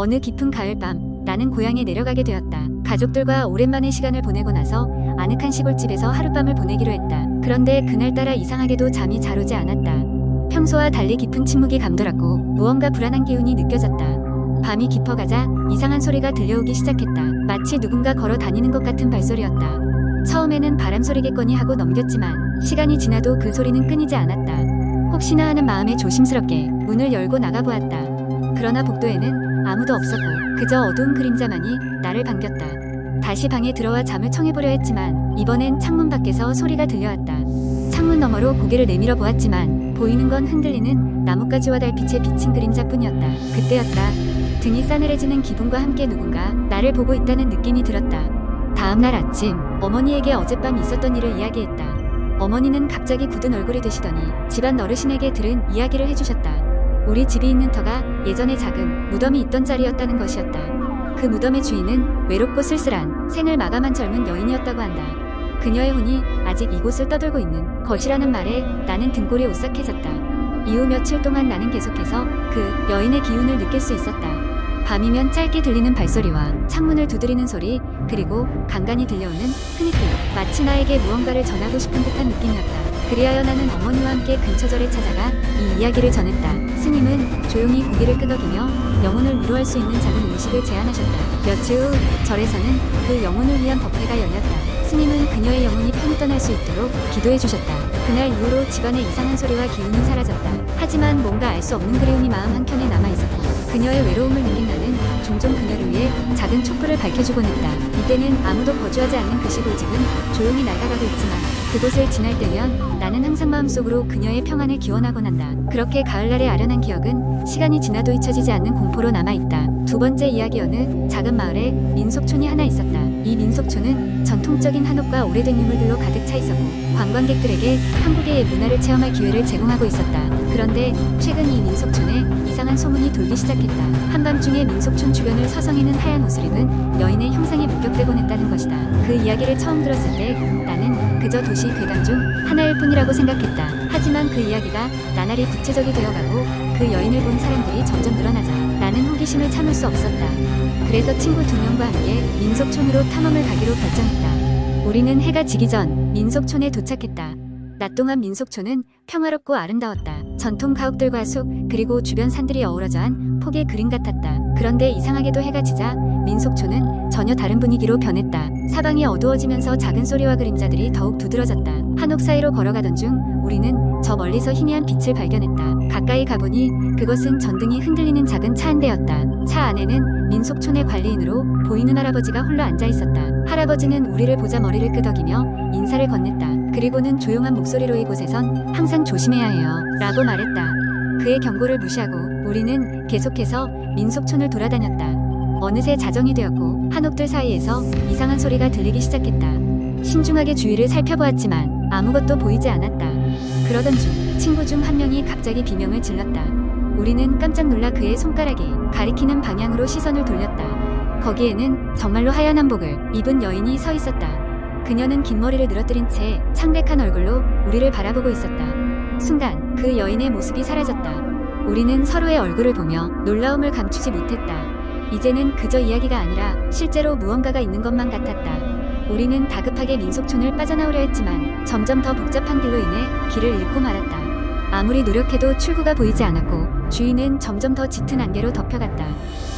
어느 깊은 가을밤 나는 고향에 내려가게 되었다. 가족들과 오랜만에 시간을 보내고 나서 아늑한 시골집에서 하룻밤을 보내기로 했다. 그런데 그날따라 이상하게도 잠이 잘 오지 않았다. 평소와 달리 깊은 침묵이 감돌았고 무언가 불안한 기운이 느껴졌다. 밤이 깊어가자 이상한 소리가 들려오기 시작했다. 마치 누군가 걸어 다니는 것 같은 발소리였다. 처음에는 바람소리겠거니 하고 넘겼지만 시간이 지나도 그 소리는 끊이지 않았다. 혹시나 하는 마음에 조심스럽게 문을 열고 나가보았다. 그러나 복도에는 아무도 없었고 그저 어두운 그림자만이 나를 반겼다. 다시 방에 들어와 잠을 청해보려 했지만 이번엔 창문 밖에서 소리가 들려왔다. 창문 너머로 고개를 내밀어 보았지만 보이는 건 흔들리는 나뭇가지와 달빛에 비친 그림자뿐이었다. 그때였다. 등이 싸늘해지는 기분과 함께 누군가 나를 보고 있다는 느낌이 들었다. 다음날 아침 어머니에게 어젯밤 있었던 일을 이야기했다. 어머니는 갑자기 굳은 얼굴이 되시더니 집안 어르신에게 들은 이야기를 해주셨다. 우리 집이 있는 터가 예전에 작은 무덤이 있던 자리였다는 것이었다. 그 무덤의 주인은 외롭고 쓸쓸한 생을 마감한 젊은 여인이었다고 한다. 그녀의 혼이 아직 이곳을 떠돌고 있는 것이라는 말에 나는 등골이 오싹해졌다. 이후 며칠 동안 나는 계속해서 그 여인의 기운을 느낄 수 있었다. 밤이면 짧게 들리는 발소리와 창문을 두드리는 소리, 그리고 간간히 들려오는 흐느낌, 마치 나에게 무언가를 전하고 싶은 듯한 느낌이었다. 그리하여 나는 어머니와 함께 근처절에 찾아가 이 이야기를 전했다. 스님은 조용히 고개를 끄덕이며 영혼을 위로할 수 있는 작은 음식을 제안하셨다. 며칠 후 절에서는 그 영혼을 위한 법회가 열렸다. 스님은 그녀의 영혼이 편히 떠날 수 있도록 기도해 주셨다. 그날 이후로 집안의 이상한 소리와 기운은 사라졌다. 하지만 뭔가 알 수 없는 그리움이 마음 한켠에 남아있었고 그녀의 외로움을 느낀 나는 종종 그녀를 위해 작은 촛불을 밝혀주곤 했다. 이제는 아무도 거주하지 않는 그 시골집은 조용히 낡아가고 있지만 그곳을 지날 때면 나는 항상 마음속으로 그녀의 평안을 기원하곤 한다. 그렇게 가을날의 아련한 기억은 시간이 지나도 잊혀지지 않는 공포로 남아있다. 두 번째 이야기. 어느 작은 마을에 민속촌이 하나 있었다. 이 민속촌은 전통적인 한옥과 오래된 유물들로 가득 차 있었고 관광객들에게 한국의 문화를 체험할 기회를 제공하고 있었다. 그런데 최근 이 민속촌에 이상한 소문이 돌기 시작했다. 한밤중에 민속촌 주변을 서성이는 하얀 옷을 입은 여인의 형상이 목격되곤 했다는 것이다. 그 이야기를 처음 들었을 때 나는 그저 도시 괴담 중 하나일 뿐이라고 생각했다. 하지만 그 이야기가 나날이 구체적이 되어가고 그 여인을 본 사람들이 점점 늘어나자 나는 호기심을 참을 수 없었다. 그래서 친구 2명과 함께 민속촌으로 탐험을 가기로 결정했다. 우리는 해가 지기 전 민속촌에 도착했다. 낮 동안 민속촌은 평화롭고 아름다웠다. 전통 가옥들과 숲, 그리고 주변 산들이 어우러져 한 폭의 그림 같았다. 그런데 이상하게도 해가 지자 민속촌은 전혀 다른 분위기로 변했다. 사방이 어두워지면서 작은 소리와 그림자들이 더욱 두드러졌다. 한옥 사이로 걸어가던 중 우리는 저 멀리서 희미한 빛을 발견했다. 가까이 가보니 그것은 전등이 흔들리는 작은 차 한 대였다. 차 안에는 민속촌의 관리인으로 보이는 할아버지가 홀로 앉아 있었다. 할아버지는 우리를 보자 머리를 끄덕이며 인사를 건넸다. 그리고는 조용한 목소리로 이곳에선 항상 조심해야 해요 라고 말했다. 그의 경고를 무시하고 우리는 계속해서 민속촌을 돌아다녔다. 어느새 자정이 되었고 한옥들 사이에서 이상한 소리가 들리기 시작했다. 신중하게 주위를 살펴보았지만 아무것도 보이지 않았다. 그러던 중 친구 중 한 명이 갑자기 비명을 질렀다. 우리는 깜짝 놀라 그의 손가락이 가리키는 방향으로 시선을 돌렸다. 거기에는 정말로 하얀 한복을 입은 여인이 서 있었다. 그녀는 긴 머리를 늘어뜨린 채 창백한 얼굴로 우리를 바라보고 있었다. 순간 그 여인의 모습이 사라졌다. 우리는 서로의 얼굴을 보며 놀라움을 감추지 못했다. 이제는 그저 이야기가 아니라 실제로 무언가가 있는 것만 같았다. 우리는 다급하게 민속촌을 빠져나오려 했지만 점점 더 복잡한 길로 인해 길을 잃고 말았다. 아무리 노력해도 출구가 보이지 않았고 주위는 점점 더 짙은 안개로 덮여갔다.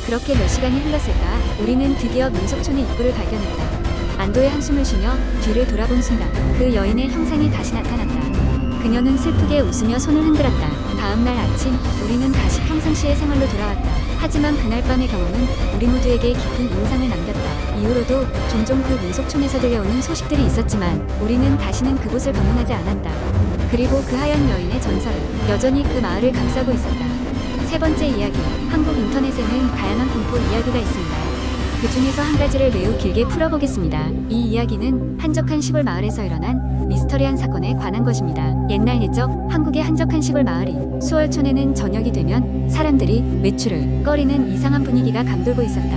그렇게 몇 시간이 흘렀을까 우리는 드디어 민속촌의 입구를 발견했다. 안도의 한숨을 쉬며 뒤를 돌아본 순간 그 여인의 형상이 다시 나타났다. 그녀는 슬프게 웃으며 손을 흔들었다. 다음날 아침 우리는 다시 평상시의 생활로 돌아왔다. 하지만 그날 밤의 경험은 우리 모두에게 깊은 인상을 남겼다. 이후로도 종종 그 민속촌에서 들려오는 소식들이 있었지만 우리는 다시는 그곳을 방문하지 않았다. 그리고 그 하얀 여인의 전설은 여전히 그 마을을 감싸고 있었다. 세 번째 이야기. 한국 인터넷에는 다양한 공포 이야기가 있습니다. 그 중에서 한 가지를 매우 길게 풀어보겠습니다. 이 이야기는 한적한 시골 마을에서 일어난 미스터리한 사건에 관한 것입니다. 옛날 옛적 한국의 한적한 시골 마을이 수월촌에는 저녁이 되면 사람들이 외출을 꺼리는 이상한 분위기가 감돌고 있었다.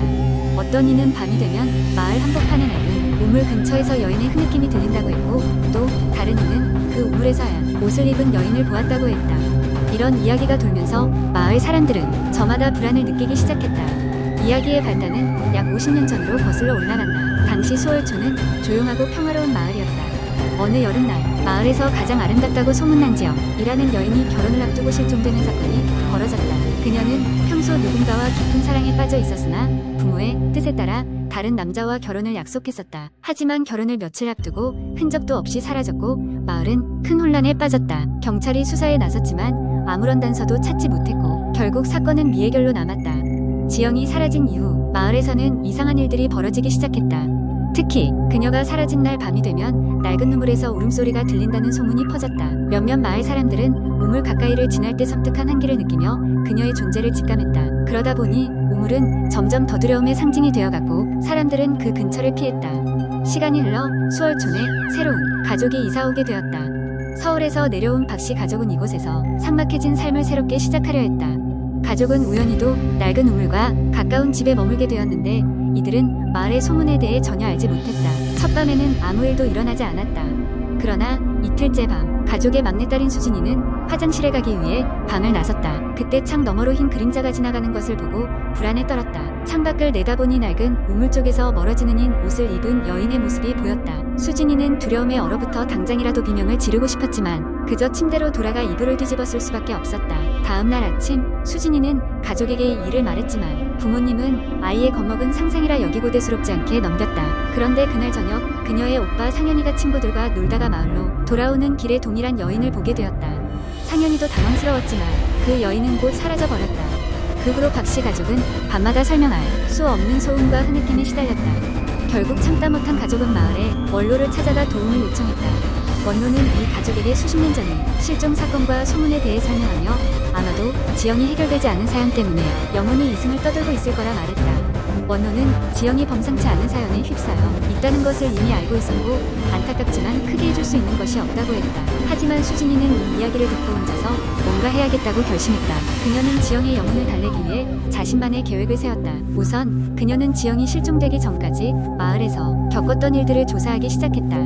어떤 이는 밤이 되면 마을 한복판에 낡은 우물 근처에서 여인의 흐느낌이 들린다고 했고 또 다른 이는 그 우물에서 하얀 옷을 입은 여인을 보았다고 했다. 이런 이야기가 돌면서 마을 사람들은 저마다 불안을 느끼기 시작했다. 이야기의 발단은 약 50년 전으로 거슬러 올라간다. 당시 수월초는 조용하고 평화로운 마을이었다. 어느 여름날 마을에서 가장 아름답다고 소문난 지영이라는 여인이 결혼을 앞두고 실종되는 사건이 벌어졌다. 그녀는 평소 누군가와 깊은 사랑에 빠져 있었으나 부모의 뜻에 따라 다른 남자와 결혼을 약속했었다. 하지만 결혼을 며칠 앞두고 흔적도 없이 사라졌고 마을은 큰 혼란에 빠졌다. 경찰이 수사에 나섰지만 아무런 단서도 찾지 못했고 결국 사건은 미해결로 남았다. 지영이 사라진 이후 마을에서는 이상한 일들이 벌어지기 시작했다. 특히 그녀가 사라진 날 밤이 되면 낡은 우물에서 울음소리가 들린다는 소문이 퍼졌다. 몇몇 마을 사람들은 우물 가까이를 지날 때 섬뜩한 한기를 느끼며 그녀의 존재를 직감했다. 그러다 보니 우물은 점점 더 두려움의 상징이 되어갔고 사람들은 그 근처를 피했다. 시간이 흘러 수월촌에 새로운 가족이 이사오게 되었다. 서울에서 내려온 박씨 가족은 이곳에서 삭막해진 삶을 새롭게 시작하려 했다. 가족은 우연히도 낡은 우물과 가까운 집에 머물게 되었는데 이들은 마을의 소문에 대해 전혀 알지 못했다. 첫밤에는 아무 일도 일어나지 않았다. 그러나 이틀째 밤 가족의 막내딸인 수진이는 화장실에 가기 위해 방을 나섰다. 그때 창 너머로 흰 그림자가 지나가는 것을 보고 불안에 떨었다. 창밖을 내다보니 낡은 우물 쪽에서 멀어지는 흰 옷을 입은 여인의 모습이 보였다. 수진이는 두려움에 얼어붙어 당장이라도 비명을 지르고 싶었지만 그저 침대로 돌아가 이불을 뒤집었을 수밖에 없었다. 다음날 아침 수진이는 가족에게 이 일을 말했지만 부모님은 아이의 겁먹은 상상이라 여기고 대수롭지 않게 넘겼다. 그런데 그날 저녁 그녀의 오빠 상현이가 친구들과 놀다가 마을로 돌아오는 길에 동일한 여인을 보게 되었다. 상현이도 당황스러웠지만 그 여인은 곧 사라져버렸다. 그 후로 박씨 가족은 밤마다 설명할 수 없는 소음과 흐느낌에 시달렸다. 결국 참다 못한 가족은 마을에 원로를 찾아가 도움을 요청했다. 원로는 이 가족에게 수십 년 전의 실종 사건과 소문에 대해 설명하며 아마도 지영이 해결되지 않은 사연 때문에 영혼이 이승을 떠돌고 있을 거라 말했다. 원로는 지영이 범상치 않은 사연에 휩싸여 있다는 것을 이미 알고 있었고 안타깝지만 크게 해줄 수 있는 것이 없다고 했다. 하지만 수진이는 이 이야기를 듣고 혼자서 뭔가 해야겠다고 결심했다. 그녀는 지영의 영혼을 달래기 위해 자신만의 계획을 세웠다. 우선 그녀는 지영이 실종되기 전까지 마을에서 겪었던 일들을 조사하기 시작했다.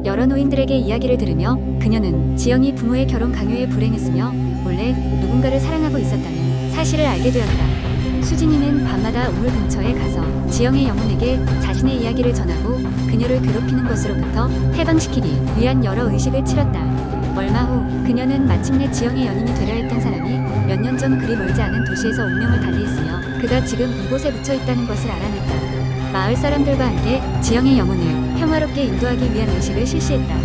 여러 노인들에게 이야기를 들으며 그녀는 지영이 부모의 결혼 강요에 불행했으며 몰래 누군가를 사랑하고 있었다는 사실을 알게 되었다. 수진이는 밤마다 우물 근처에 가서 지영의 영혼에게 자신의 이야기를 전하고 그녀를 괴롭히는 것으로부터 해방시키기 위한 여러 의식을 치렀다. 얼마 후 그녀는 마침내 지영의 연인이 되려 했던 사람이 몇 년 전 그리 멀지 않은 도시에서 운명을 달리했으며 그가 지금 이곳에 묻혀 있다는 것을 알아냈다. 마을 사람들과 함께 지영의 영혼을 평화롭게 인도하기 위한 의식을 실시했다.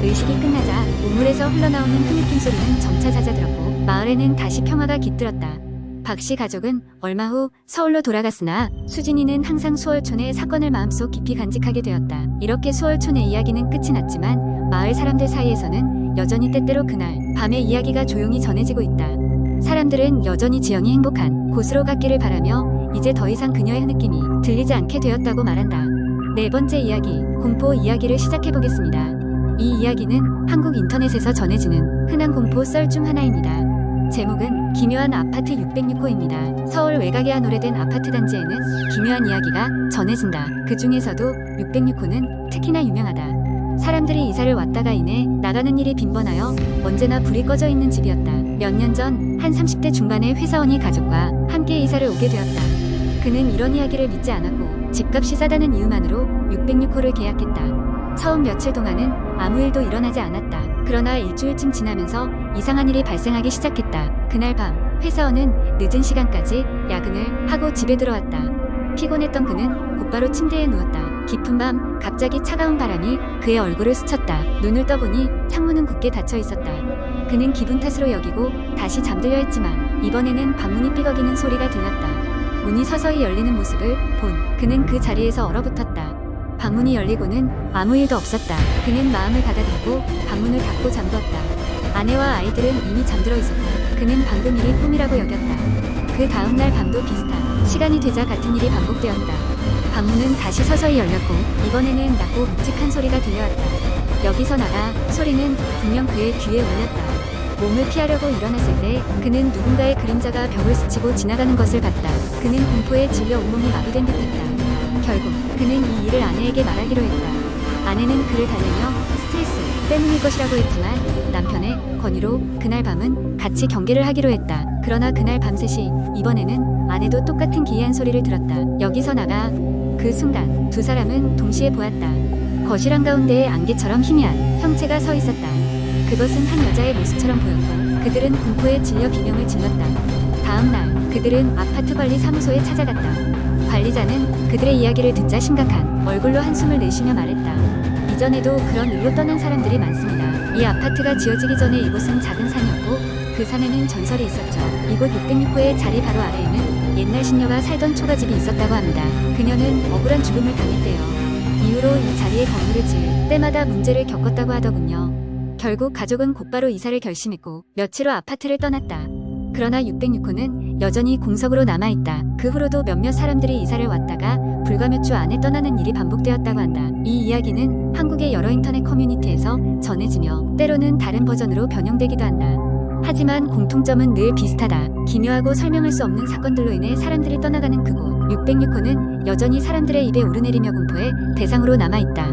의식이 끝나자 우물에서 흘러나오는 흐느낌 소리는 점차 잦아들었고 마을에는 다시 평화가 깃들었다. 박씨 가족은 얼마 후 서울로 돌아갔으나 수진이는 항상 수월촌의 사건을 마음속 깊이 간직하게 되었다. 이렇게 수월촌의 이야기는 끝이 났지만 마을 사람들 사이에서는 여전히 때때로 그날 밤의 이야기가 조용히 전해지고 있다. 사람들은 여전히 지영이 행복한 곳으로 갔기를 바라며 이제 더 이상 그녀의 흐느낌이 들리지 않게 되었다고 말한다. 네 번째 이야기, 공포 이야기를 시작해보겠습니다. 이 이야기는 한국 인터넷에서 전해지는 흔한 공포 썰 중 하나입니다. 제목은 기묘한 아파트 606호입니다. 서울 외곽의 한 오래된 아파트 단지에는 기묘한 이야기가 전해진다. 그 중에서도 606호는 특히나 유명하다. 사람들이 이사를 왔다가 이내 나가는 일이 빈번하여 언제나 불이 꺼져 있는 집이었다. 몇 년 전 한 30대 중반의 회사원이 가족과 함께 이사를 오게 되었다. 그는 이런 이야기를 믿지 않았고 집값이 싸다는 이유만으로 606호를 계약했다. 처음 며칠 동안은 아무 일도 일어나지 않았다. 그러나 일주일쯤 지나면서 이상한 일이 발생하기 시작했다. 그날 밤 회사원은 늦은 시간까지 야근을 하고 집에 들어왔다. 피곤했던 그는 곧바로 침대에 누웠다. 깊은 밤 갑자기 차가운 바람이 그의 얼굴을 스쳤다. 눈을 떠보니 창문은 굳게 닫혀 있었다. 그는 기분 탓으로 여기고 다시 잠들려 했지만 이번에는 방문이 삐걱이는 소리가 들렸다. 문이 서서히 열리는 모습을 본 그는 그 자리에서 얼어붙었다. 방문이 열리고는 아무 일도 없었다. 그는 마음을 가다듬고 방문을 닫고 잠두었다. 아내와 아이들은 이미 잠들어 있었고 그는 방금 일이 꿈이라고 여겼다. 그 다음날 밤도 비슷한 시간이 되자 같은 일이 반복되었다. 방문은 다시 서서히 열렸고 이번에는 낮고 묵직한 소리가 들려왔다. 여기서 나가 소리는 분명 그의 귀에 울렸다. 몸을 피하려고 일어났을 때 그는 누군가의 그림자가 벽을 스치고 지나가는 것을 봤다. 그는 공포에 질려 온몸이 마비된 듯했다. 결국 그는 이 일을 아내에게 말하기로 했다. 아내는 그를 달래며 스트레스 때문일 것이라고 했지만 남편의 권유로 그날 밤은 같이 경계를 하기로 했다. 그러나 그날 밤 3시 이번에는 아내도 똑같은 기이한 소리를 들었다. 여기서 나가. 그 순간 두 사람은 동시에 보았다. 거실 한가운데에 안개처럼 희미한 형체가 서 있었다. 그것은 한 여자의 모습처럼 보였고 그들은 공포에 질려 비명을 질렀다. 다음 날 그들은 아파트 관리 사무소에 찾아갔다. 관리자는 그들의 이야기를 듣자 심각한 얼굴로 한숨을 내쉬며 말했다. 이전에도 그런 일로 떠난 사람들이 많습니다. 이 아파트가 지어지기 전에 이곳은 작은 산이었고 그 산에는 전설이 있었죠. 이곳 606호의 자리 바로 아래에는 옛날 신녀가 살던 초가집이 있었다고 합니다. 그녀는 억울한 죽음을 당했대요. 이후로 이 자리에 건물을 지을 때마다 문제를 겪었다고 하더군요. 결국 가족은 곧바로 이사를 결심했고 며칠 후 아파트를 떠났다. 그러나 606호는 여전히 공석으로 남아있다. 그 후로도 몇몇 사람들이 이사를 왔다가 불과 몇 주 안에 떠나는 일이 반복되었다고 한다. 이 이야기는 한국의 여러 인터넷 커뮤니티에서 전해지며 때로는 다른 버전으로 변형되기도 한다. 하지만 공통점은 늘 비슷하다. 기묘하고 설명할 수 없는 사건들로 인해 사람들이 떠나가는 그곳 606호는 여전히 사람들의 입에 오르내리며 공포의 대상으로 남아있다.